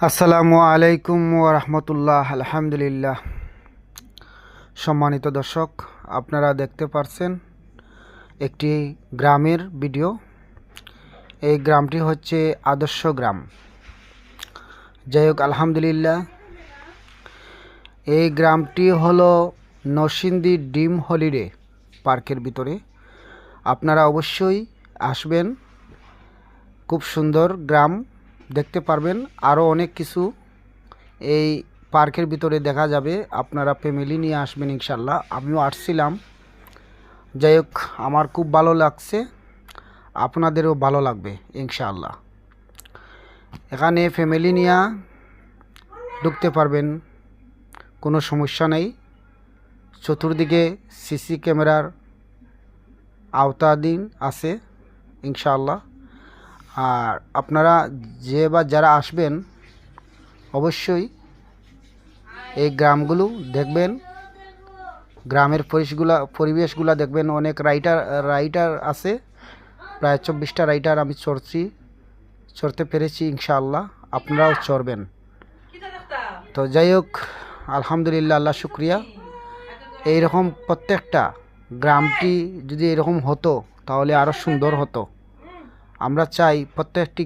আসসালামু আলাইকুম ওয়া রাহমাতুল্লাহ। আলহামদুলিল্লাহ। সম্মানিত দর্শক, আপনারা দেখতে পারছেন একটি গ্রামের ভিডিও। এই গ্রামটি হচ্ছে আদর্শ গ্রাম। যাই হোক, আলহামদুলিল্লাহ। এই গ্রামটি হলো নরসিংদী ড্রিম হলিডে পার্কের ভিতরে। আপনারা অবশ্যই আসবেন। খুব সুন্দর গ্রাম, দেখতে পারবেন আরও অনেক কিছু এই পার্কের ভিতরে দেখা যাবে। আপনারা ফ্যামিলি নিয়ে আসবেন ইনশাল্লাহ। আমিও আসছিলাম। যাই হোক, আমার খুব ভালো লাগছে, আপনাদেরও ভালো লাগবে ইনশাআল্লাহ। এখানে ফ্যামিলি নিয়ে ঢুকতে পারবেন, কোনো সমস্যা নেই। চতুর্দিকে সিসি ক্যামেরার আওতাধীন আছে ইনশাআল্লাহ। আর আপনারা যারা আসবেন অবশ্যই এই গ্রামগুলো দেখবেন, গ্রামের পরিবেশগুলা দেখবেন। অনেক রাইডার আছে, প্রায় 24টা রাইডার আমি চড়তে পেরেছি ইনশাআল্লাহ। আপনারাও চড়বেন। তো যাই হোক, আলহামদুলিল্লাহ, আল্লাহ শুক্রিয়া। এইরকম প্রত্যেকটা গ্রামটি যদি এরকম হতো তাহলে আরও সুন্দর হতো। আমরা চাই প্রত্যেকটি